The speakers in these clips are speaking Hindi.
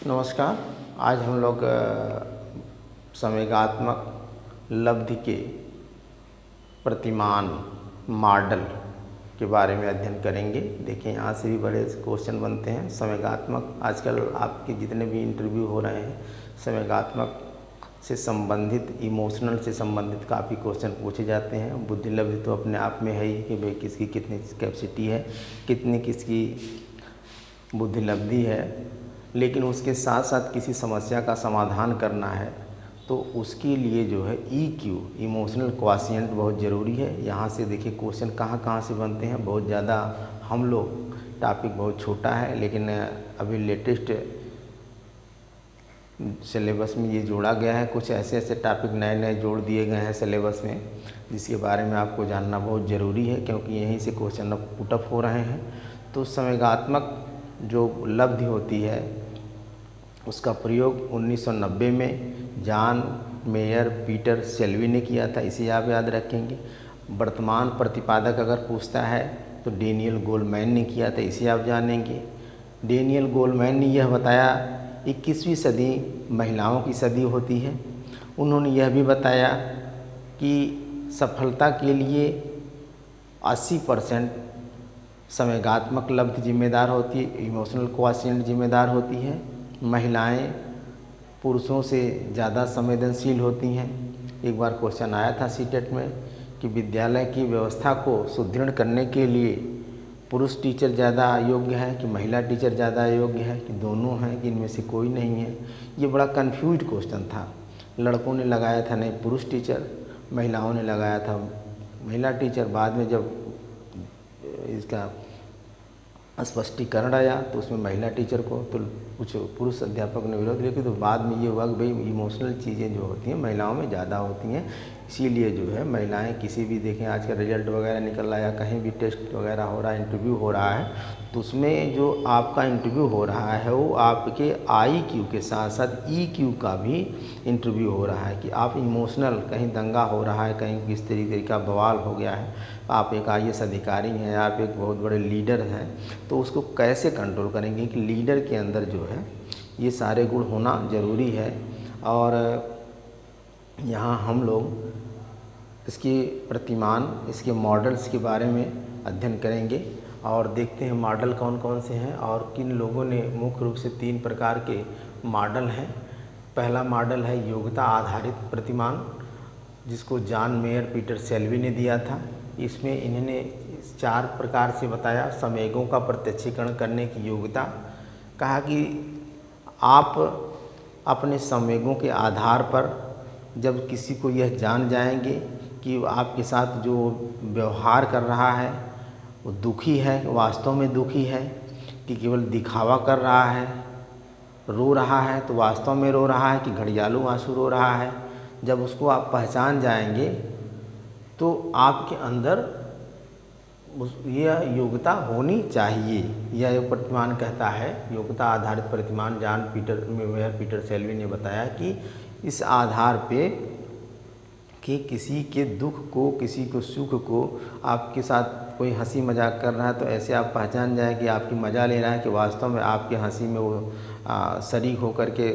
नमस्कार। आज हम लोग संवेगात्मक लब्धि के प्रतिमान मॉडल के बारे में अध्ययन करेंगे। देखिए, यहाँ से भी बड़े क्वेश्चन बनते हैं। संवेगात्मक, आजकल आपके जितने भी इंटरव्यू हो रहे हैं, संवेगात्मक से संबंधित, इमोशनल से संबंधित काफ़ी क्वेश्चन पूछे जाते हैं। बुद्धि लब्धि तो अपने आप में है ही कि भाई किसकी कितनी कैपेसिटी है, कितनी किसकी बुद्धि लब्धि है, लेकिन उसके साथ साथ किसी समस्या का समाधान करना है तो उसके लिए जो है EQ, इमोशनल क्वॉशिएंट, बहुत ज़रूरी है। यहाँ से देखिए क्वेश्चन कहाँ कहाँ से बनते हैं। बहुत ज़्यादा हम लोग, टॉपिक बहुत छोटा है लेकिन अभी लेटेस्ट सिलेबस में ये जोड़ा गया है। कुछ ऐसे ऐसे टॉपिक नए नए जोड़ दिए गए हैं सिलेबस में, जिसके बारे में आपको जानना बहुत ज़रूरी है, क्योंकि यहीं से क्वेश्चन अब पुटअप हो रहे हैं। तो संवेगात्मक जो लब्धि होती है उसका प्रयोग 1990 में जॉन मेयर पीटर शेल्बी ने किया था, इसे आप याद रखेंगे। वर्तमान प्रतिपादक अगर पूछता है तो डेनियल गोलमैन ने किया था, इसे आप जानेंगे। डेनियल गोलमैन ने यह बताया 21वीं सदी महिलाओं की सदी होती है। उन्होंने यह भी बताया कि सफलता के लिए 80% संवेगात्मक लब्धि जिम्मेदार होती है, इमोशनल क्वॉशिएंट जिम्मेदार होती है। महिलाएं पुरुषों से ज़्यादा संवेदनशील होती हैं। एक बार क्वेश्चन आया था सीटेट में कि विद्यालय की व्यवस्था को सुदृढ़ करने के लिए पुरुष टीचर ज़्यादा योग्य है कि महिला टीचर ज़्यादा योग्य है, कि दोनों हैं, कि इनमें से कोई नहीं है। ये बड़ा कन्फ्यूज क्वेश्चन था। लड़कों ने लगाया था नहीं पुरुष टीचर, महिलाओं ने लगाया था महिला टीचर। बाद में जब इसका स्पष्टीकरण आया तो उसमें महिला टीचर को तो कुछ पुरुष अध्यापक ने विरोध किया, तो बाद में ये हुआ कि भाई इमोशनल चीज़ें जो होती हैं महिलाओं में ज़्यादा होती हैं, इसीलिए जो है महिलाएं किसी भी, देखें आज का रिजल्ट वगैरह निकल रहा है या कहीं भी टेस्ट वगैरह हो रहा है, इंटरव्यू हो रहा है, तो उसमें जो आपका इंटरव्यू हो रहा है वो आपके IQ के साथ साथ EQ का भी इंटरव्यू हो रहा है कि आप इमोशनल, कहीं दंगा हो रहा है, कहीं किस तरीके का बवाल हो गया है, आप एक IAS अधिकारी हैं, आप एक बहुत बड़े लीडर हैं, तो उसको कैसे कंट्रोल करेंगे कि लीडर के अंदर जो है ये सारे गुण होना ज़रूरी है। और यहाँ हम लोग इसके प्रतिमान, इसके मॉडल्स के बारे में अध्ययन करेंगे और देखते हैं मॉडल कौन कौन से हैं और किन लोगों ने, मुख्य रूप से 3 प्रकार के मॉडल हैं। पहला मॉडल है योग्यता आधारित प्रतिमान, जिसको जॉन मेयर पीटर शेल्बी ने दिया था। इसमें इन्होंने 4 प्रकार से बताया। संवेगों का प्रत्यक्षीकरण करने की योग्यता, कहा कि आप अपने संवेगों के आधार पर जब किसी को यह जान जाएंगे कि आपके साथ जो व्यवहार कर रहा है वो दुखी है, वास्तव में दुखी है, कि केवल दिखावा कर रहा है, रो रहा है तो वास्तव में रो रहा है, कि घड़ियालू आंसू रो रहा है, जब उसको आप पहचान जाएंगे तो आपके अंदर यह योग्यता होनी चाहिए। यह प्रतिमान कहता है, योग्यता आधारित प्रतिमान जॉन मेयर पीटर शेल्बी ने बताया कि इस आधार पे कि किसी के दुख को, किसी को सुख को, आपके साथ कोई हंसी मजाक कर रहा है तो ऐसे आप पहचान जाए कि आपकी मज़ा ले रहा है, कि वास्तव में आपके हंसी में वो शरीक होकर के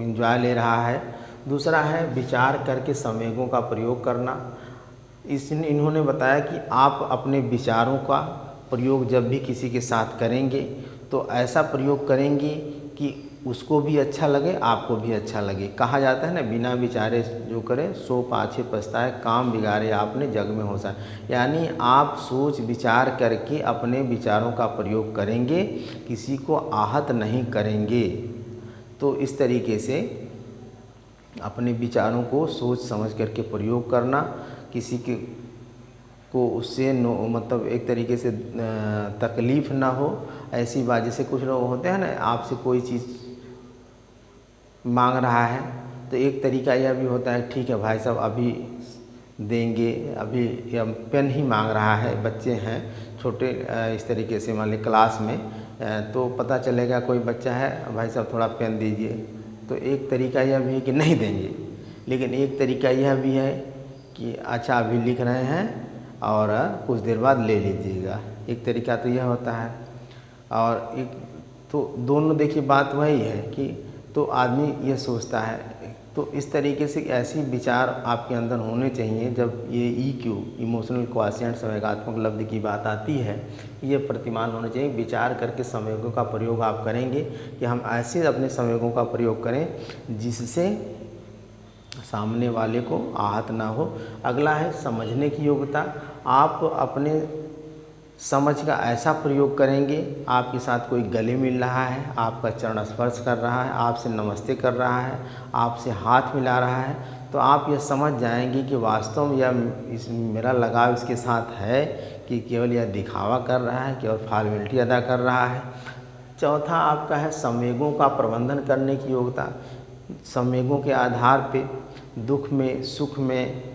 एंजॉय ले रहा है। दूसरा है विचार करके संवेगों का प्रयोग करना। इन्होंने बताया कि आप अपने विचारों का प्रयोग जब भी किसी के साथ करेंगे तो ऐसा प्रयोग करेंगे कि उसको भी अच्छा लगे, आपको भी अच्छा लगे। कहा जाता है ना, बिना विचारे जो करे सो पाछे पछताए, काम बिगाड़े आपने जग में होसा। यानी आप सोच विचार करके अपने विचारों का प्रयोग करेंगे, किसी को आहत नहीं करेंगे। तो इस तरीके से अपने विचारों को सोच समझ करके प्रयोग करना, किसी के को उससे मतलब एक तरीके से तकलीफ़ ना हो, ऐसी बात। जैसे कुछ लोग होते हैं ना, आपसे कोई चीज़ मांग रहा है तो एक तरीका यह भी होता है, ठीक है भाई साहब अभी देंगे, अभी या पेन ही मांग रहा है, बच्चे हैं छोटे, इस तरीके से मान ली क्लास में, तो पता चलेगा कोई बच्चा है, भाई साहब थोड़ा पेन दीजिए, तो एक तरीका यह भी है कि नहीं देंगे। लेकिन एक तरीका यह भी है कि अच्छा अभी लिख रहे हैं और कुछ देर बाद ले लीजिएगा, एक तरीका तो यह होता है। और एक तो दोनों देखिए बात वही है कि तो आदमी ये सोचता है। तो इस तरीके से ऐसी विचार आपके अंदर होने चाहिए। जब ये EQ इमोशनल क्वॉशिएंट संवेगात्मक लब्धि की बात आती है, ये प्रतिमान होने चाहिए। विचार करके संवेगों का प्रयोग आप करेंगे कि हम ऐसे अपने संवेगों का प्रयोग करें जिससे सामने वाले को आहत ना हो। अगला है समझने की योग्यता। आप अपने समझ का ऐसा प्रयोग करेंगे, आपके साथ कोई गले मिल रहा है, आपका चरण स्पर्श कर रहा है, आपसे नमस्ते कर रहा है, आपसे हाथ मिला रहा है, तो आप ये समझ जाएंगे कि वास्तव में यह मेरा लगाव इसके साथ है कि केवल यह दिखावा कर रहा है, केवल फॉर्मेलिटी अदा कर रहा है। चौथा आपका है संवेगों का प्रबंधन करने की योग्यता। संवेगों के आधार पे दुख में, सुख में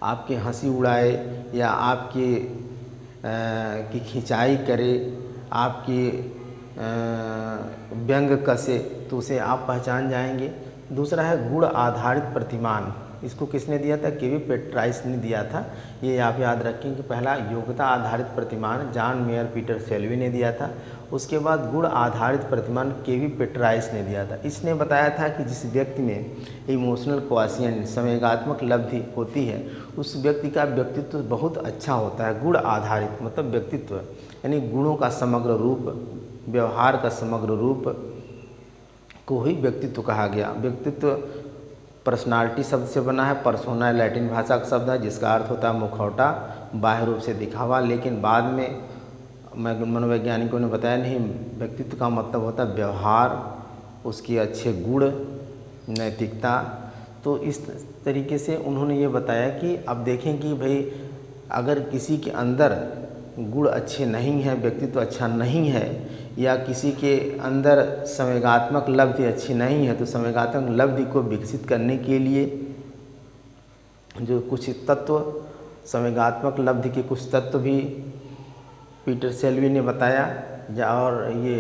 आपके हंसी उड़ाए या आपके की खिंचाई करे, आपकी व्यंग कसे, तो उसे आप पहचान जाएंगे। दूसरा है गुण आधारित प्रतिमान। इसको किसने दिया था? केवी पेट्राइस ने दिया था। ये आप याद रखें कि पहला योग्यता आधारित प्रतिमान जॉन मेयर पीटर सेल्वी ने दिया था। उसके बाद गुण आधारित प्रतिमान केवी पेट्राइस ने दिया था। इसने बताया था कि जिस व्यक्ति में इमोशनल क्वॉशिएंट संवेगात्मक लब्धि होती है, उस व्यक्ति का व्यक्तित्व बहुत अच्छा होता है। गुण आधारित मतलब व्यक्तित्व यानी गुणों का समग्र रूप, व्यवहार का समग्र रूप को ही व्यक्तित्व कहा गया। व्यक्तित्व पर्सनालिटी शब्द से बना है। पर्सोना लैटिन भाषा का शब्द है जिसका अर्थ होता है मुखौटा, बाह्य रूप से दिखावा। लेकिन बाद में मनोवैज्ञानिकों ने बताया नहीं, व्यक्तित्व का मतलब होता है व्यवहार, उसके अच्छे गुण, नैतिकता। तो इस तरीके से उन्होंने ये बताया कि अब देखें कि भाई अगर किसी के अंदर गुण अच्छे नहीं हैं, व्यक्तित्व अच्छा नहीं है, या किसी के अंदर संवेगात्मक लब्धि अच्छी नहीं है, तो संवेगात्मक लब्धि को विकसित करने के लिए जो कुछ तत्व, संवेगात्मक लब्धि के कुछ तत्व भी पीटर सेल्वी ने बताया। और ये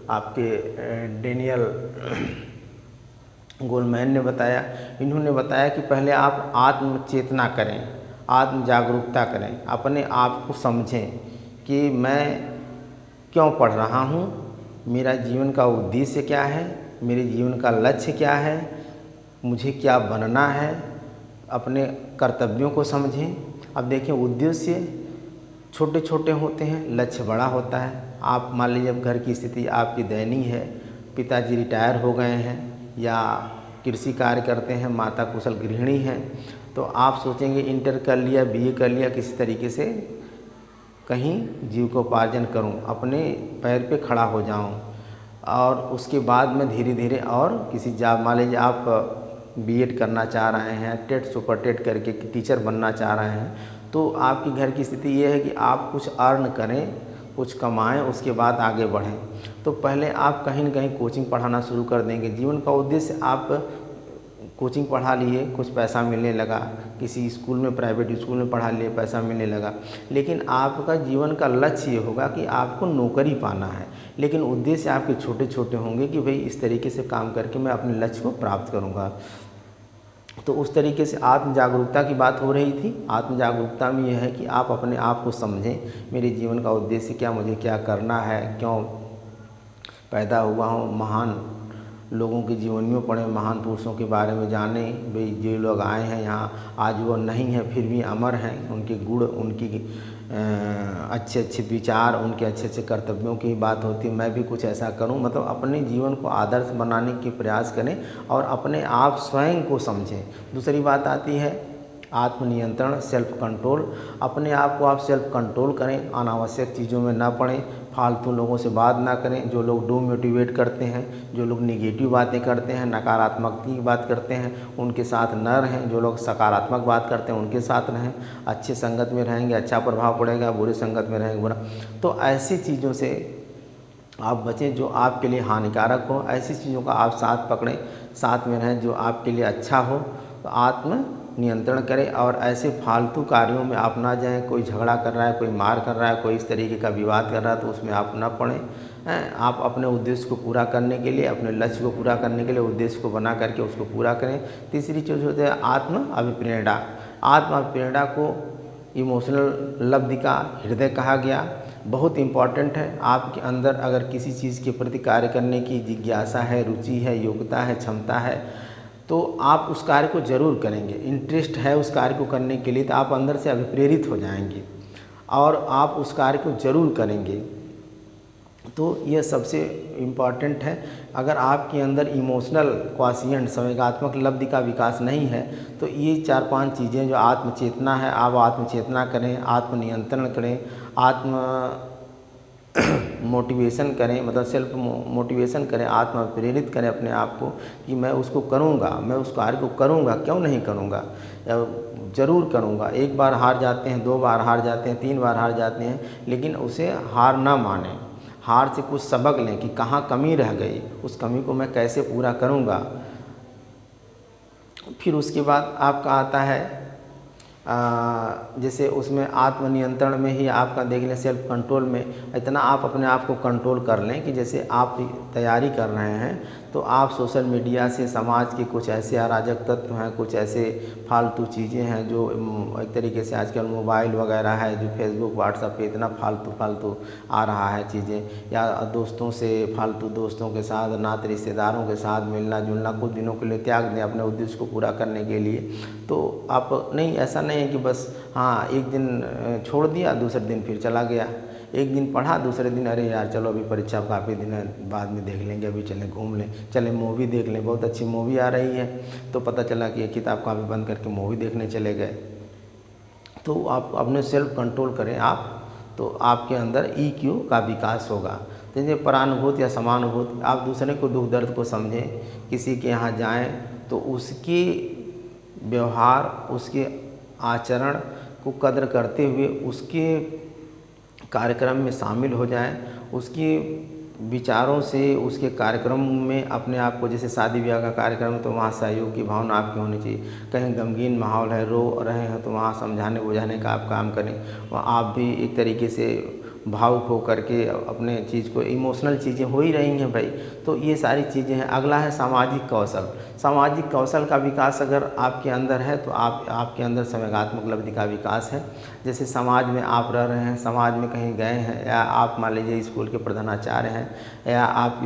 आपके डेनियल गोलमैन ने बताया। इन्होंने बताया कि पहले आप आत्म चेतना करें, आत्म जागरूकता करें, अपने आप को समझें कि मैं क्यों पढ़ रहा हूँ, मेरा जीवन का उद्देश्य क्या है, मेरे जीवन का लक्ष्य क्या है, मुझे क्या बनना है। अपने कर्तव्यों को समझें। अब देखें, उद्देश्य छोटे छोटे होते हैं, लक्ष्य बड़ा होता है। आप मान लीजिए अब घर की स्थिति आपकी दयनीय है, पिताजी रिटायर हो गए हैं या कृषि कार्य करते हैं, माता कुशल गृहिणी हैं, तो आप सोचेंगे इंटर कर लिया, BA कर लिया, किसी तरीके से कहीं जीविकोपार्जन करूं, अपने पैर पे खड़ा हो जाऊं, और उसके बाद में धीरे धीरे और किसी जॉब, मान लीजिए आप B.Ed करना चाह रहे हैं, टेट सुपर टेट करके टीचर बनना चाह रहे हैं, तो आपकी घर की स्थिति ये है कि आप कुछ अर्न करें, कुछ कमाएं, उसके बाद आगे बढ़ें। तो पहले आप कहीं न कहीं कोचिंग पढ़ाना शुरू कर देंगे। जीवन का उद्देश्य, आप कोचिंग पढ़ा लिए, कुछ पैसा मिलने लगा, किसी स्कूल में, प्राइवेट स्कूल में पढ़ा लिए, पैसा मिलने लगा, लेकिन आपका जीवन का लक्ष्य ये होगा कि आपको नौकरी पाना है। लेकिन उद्देश्य आपके छोटे छोटे होंगे कि भाई इस तरीके से काम करके मैं अपने लक्ष्य को प्राप्त करूँगा। तो उस तरीके से आत्म जागरूकता की बात हो रही थी। आत्म जागरूकता में यह है कि आप अपने आप को समझें, मेरे जीवन का उद्देश्य क्या, मुझे क्या करना है, क्यों पैदा हुआ हूँ। महान लोगों की जीवनियों पढ़ें, महान पुरुषों के बारे में जानें। भाई जो लोग आए हैं यहाँ, आज वो नहीं हैं फिर भी अमर हैं, उनके गुण, उनकी अच्छे अच्छे विचार, उनके अच्छे अच्छे कर्तव्यों की बात होती है। मैं भी कुछ ऐसा करूं, मतलब अपने जीवन को आदर्श बनाने की प्रयास करें और अपने आप स्वयं को समझें। दूसरी बात आती है आत्मनियंत्रण, सेल्फ कंट्रोल। अपने आप को आप सेल्फ कंट्रोल करें, अनावश्यक चीज़ों में ना पड़ें, फालतू लोगों से बात ना करें, जो लोग डीमोटिवेट करते हैं, जो लोग निगेटिव बातें करते हैं, नकारात्मक की बात करते हैं, उनके साथ न रहें। जो लोग सकारात्मक बात करते हैं उनके साथ रहें। अच्छे संगत में रहेंगे अच्छा प्रभाव पड़ेगा, बुरे संगत में रहेंगे बुरा। तो ऐसी चीज़ों से आप बचें जो आपके लिए हानिकारक हो। ऐसी चीज़ों का आप साथ पकड़ें, साथ में रहें जो आपके लिए अच्छा हो। तो आत्म नियंत्रण करें और ऐसे फालतू कार्यों में आप ना जाएं। कोई झगड़ा कर रहा है, कोई मार कर रहा है, कोई इस तरीके का विवाद कर रहा है, तो उसमें आप ना पड़ें। आप अपने उद्देश्य को पूरा करने के लिए, अपने लक्ष्य को पूरा करने के लिए उद्देश्य को बना करके उसको पूरा करें। तीसरी चीज़ होती है आत्म अभिप्रेरणा। आत्म अभिप्रेरणा को इमोशनल लब्धि का हृदय कहा गया। बहुत इम्पॉर्टेंट है। आपके अंदर अगर किसी चीज़ के प्रति कार्य करने की जिज्ञासा है, रुचि है, योग्यता है, क्षमता है, तो आप उस कार्य को ज़रूर करेंगे। इंटरेस्ट है उस कार्य को करने के लिए, तो आप अंदर से अभिप्रेरित हो जाएंगे और आप उस कार्य को ज़रूर करेंगे। तो यह सबसे इम्पॉर्टेंट है। अगर आपके अंदर इमोशनल क्वाशिएंट, संवेगात्मक लब्धि का विकास नहीं है, तो ये 4-5 चीज़ें जो आत्मचेतना है, आप आत्मचेतना करें, आत्मनियंत्रण करें, आत्म मोटिवेशन करें, मतलब सेल्फ मोटिवेशन करें, आत्म प्रेरित करें अपने आप को कि मैं उसको करूँगा, मैं उस कार्य को करूँगा, क्यों नहीं करूँगा, ज़रूर करूँगा। एक बार हार जाते हैं, 2 बार हार जाते हैं, 3 बार हार जाते हैं, लेकिन उसे हार ना मानें। हार से कुछ सबक लें कि कहाँ कमी रह गई, उस कमी को मैं कैसे पूरा करूँगा। फिर उसके बाद आपका आता है जैसे उसमें आत्मनियंत्रण में ही आपका देख लें, सेल्फ कंट्रोल में इतना आप अपने आप को कंट्रोल कर लें कि जैसे आप तैयारी कर रहे हैं तो आप सोशल मीडिया से समाज के कुछ ऐसे अराजक तत्व हैं, कुछ ऐसे फालतू चीज़ें हैं जो एक तरीके से आजकल मोबाइल वगैरह है, जो फेसबुक व्हाट्सएप पे इतना फालतू आ रहा है चीज़ें, या दोस्तों से फालतू दोस्तों के साथ, नाते रिश्तेदारों के साथ मिलना जुलना कुछ दिनों के लिए त्याग दें अपने उद्देश्य को पूरा करने के लिए। तो आप नहीं, ऐसा नहीं है कि बस हाँ एक दिन छोड़ दिया, दूसरे दिन फिर चला गया, एक दिन पढ़ा, दूसरे दिन अरे यार चलो अभी परीक्षा काफ़ी दिन है, बाद में देख लेंगे, अभी चलें घूम लें, चलें मूवी देख लें, बहुत अच्छी मूवी आ रही है, तो पता चला कि ये किताब काफ़ी बंद करके मूवी देखने चले गए। तो आप अपने सेल्फ कंट्रोल करें आप, तो आपके अंदर EQ का विकास होगा। जैसे परानुभूति या समानुभूति, आप दूसरे को दुख दर्द को समझें, किसी के यहाँ जाएँ तो उसके व्यवहार, उसके आचरण को कदर करते हुए उसके कार्यक्रम में शामिल हो जाएं, उसके विचारों से उसके कार्यक्रम में अपने आप को, जैसे शादी ब्याह का कार्यक्रम तो वहाँ सहयोग की भावना आपकी होनी चाहिए, कहीं गमगीन माहौल है, रो रहे हैं तो वहाँ समझाने बुझाने का आप काम करें, वहाँ आप भी एक तरीके से भावुक हो करके अपने चीज़ को, इमोशनल चीज़ें हो ही रही हैं भाई, तो ये सारी चीज़ें हैं। अगला है सामाजिक कौशल। सामाजिक कौशल का विकास अगर आपके अंदर है तो आपके अंदर संवेगात्मक लब्धि का विकास है। जैसे समाज में आप रह रहे हैं, समाज में कहीं गए हैं, या आप मान लीजिए स्कूल के प्रधानाचार्य हैं, या आप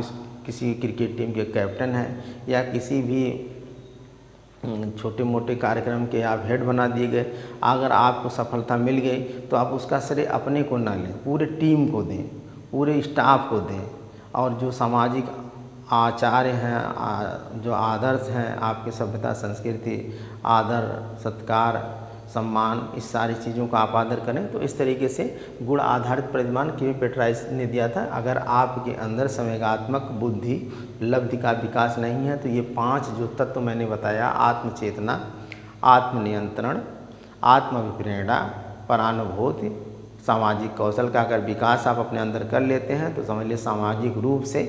किसी क्रिकेट टीम के कैप्टन हैं, या किसी भी छोटे मोटे कार्यक्रम के आप हेड बना दिए गए, अगर आपको सफलता मिल गई तो आप उसका श्रेय अपने को ना लें, पूरे टीम को दें, पूरे स्टाफ को दें। और जो सामाजिक आचार्य हैं, जो आदर्श हैं, आपके सभ्यता संस्कृति, आदर सत्कार सम्मान, इस सारी चीज़ों का आप आदर करें। तो इस तरीके से गुण आधारित प्रतिमान के पेट्राइस ने दिया था। अगर आपके अंदर संवेगात्मक बुद्धि लब्धि का विकास नहीं है तो ये 5 जो तत्व मैंने बताया, आत्मचेतना, आत्मनियंत्रण, आत्मविप्रेरणा, परानुभूति, सामाजिक कौशल का अगर विकास आप अपने अंदर कर लेते हैं तो समझ लीजिए सामाजिक रूप से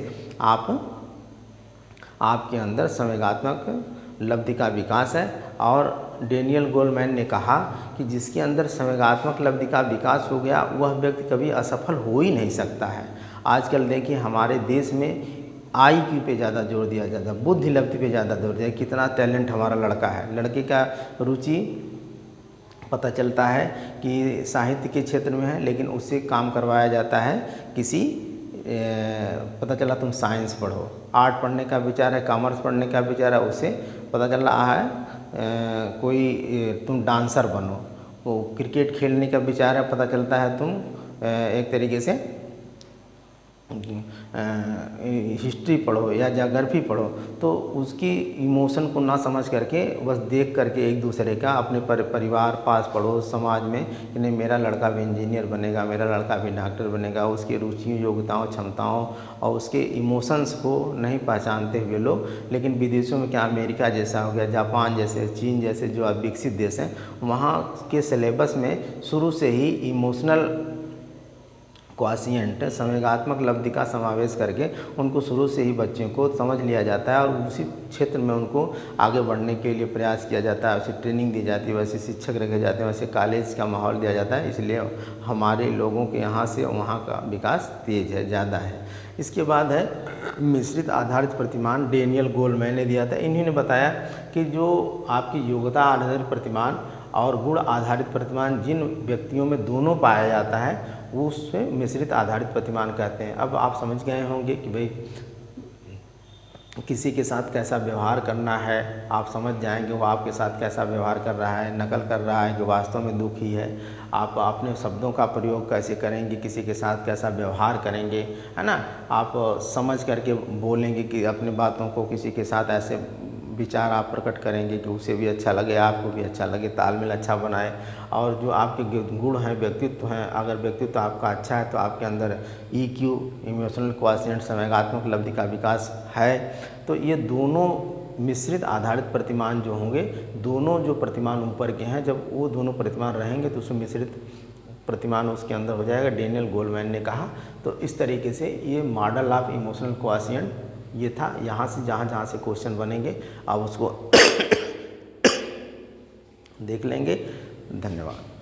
आपके अंदर संवेगात्मक लब्धि का विकास है। और डेनियल गोलमैन ने कहा कि जिसके अंदर संवेगात्मक लब्धि का विकास हो गया वह व्यक्ति कभी असफल हो ही नहीं सकता है। आजकल देखिए हमारे देश में IQ पे ज़्यादा जोर दिया जाता है, बुद्धि लब्धि पे ज़्यादा जोर दिया, कितना टैलेंट हमारा लड़का है, लड़के का रुचि पता चलता है कि साहित्य के क्षेत्र में है, लेकिन उससे काम करवाया जाता है किसी पता चला तुम साइंस पढ़ो, आर्ट पढ़ने का विचार है, कॉमर्स पढ़ने का विचार है, उससे पता चल रहा है कोई तुम डांसर बनो, वो क्रिकेट खेलने का विचार है, पता चलता है तुम एक तरीके से हिस्ट्री पढ़ो या ज्योग्राफी पढ़ो। तो उसकी इमोशन को ना समझ करके बस देख करके एक दूसरे का अपने परिवार, पास पड़ोस, समाज में कि नहीं मेरा लड़का भी इंजीनियर बनेगा, मेरा लड़का भी डॉक्टर बनेगा, उसकी रुचियों, योग्यताओं, क्षमताओं और उसके इमोशंस को नहीं पहचानते हुए लोग। लेकिन विदेशों में क्या, अमेरिका जैसा हो गया, जापान जैसे, चीन जैसे जो विकसित देश हैं, वहाँ के सिलेबस में शुरू से ही इमोशनल क्वाशिएंट, संवेगात्मक लब्धि का समावेश करके उनको शुरू से ही बच्चों को समझ लिया जाता है और उसी क्षेत्र में उनको आगे बढ़ने के लिए प्रयास किया जाता है। वैसे ट्रेनिंग दी जाती है, वैसे शिक्षक रखे जाते हैं, वैसे कॉलेज का माहौल दिया जाता है। इसलिए हमारे लोगों के यहाँ से वहाँ का विकास तेज़ है, ज़्यादा है। इसके बाद है मिश्रित आधारित प्रतिमान, डेनियल गोलमैन ने दिया था। इन्होंने बताया कि जो आपकी योग्यता आधारित प्रतिमान और गुण आधारित प्रतिमान जिन व्यक्तियों में दोनों पाया जाता है वो उसमें मिश्रित आधारित प्रतिमान कहते हैं। अब आप समझ गए होंगे कि भाई किसी के साथ कैसा व्यवहार करना है, आप समझ जाएंगे वो आपके साथ कैसा व्यवहार कर रहा है, नकल कर रहा है, जो वास्तव में दुखी है। आप अपने शब्दों का प्रयोग कैसे करेंगे, किसी के साथ कैसा व्यवहार करेंगे, है ना। आप समझ करके बोलेंगे कि अपनी बातों को, किसी के साथ ऐसे विचार आप प्रकट करेंगे कि उसे भी अच्छा लगे, आपको भी अच्छा लगे, तालमेल अच्छा बनाए। और जो आपके गुण हैं, व्यक्तित्व हैं, अगर व्यक्तित्व आपका अच्छा है तो आपके अंदर EQ, इमोशनल क्वॉशिएंट, संवेगात्मक लब्धि का विकास है। तो ये दोनों मिश्रित आधारित प्रतिमान जो होंगे, दोनों जो प्रतिमान ऊपर के हैं, जब वो दोनों प्रतिमान रहेंगे तो उसमें मिश्रित प्रतिमान उसके अंदर हो जाएगा, डेनियल गोलमैन ने कहा। तो इस तरीके से ये मॉडल ऑफ इमोशनल क्वॉशिएंट ये था। यहाँ से जहाँ से क्वेश्चन बनेंगे आप उसको देख लेंगे। धन्यवाद।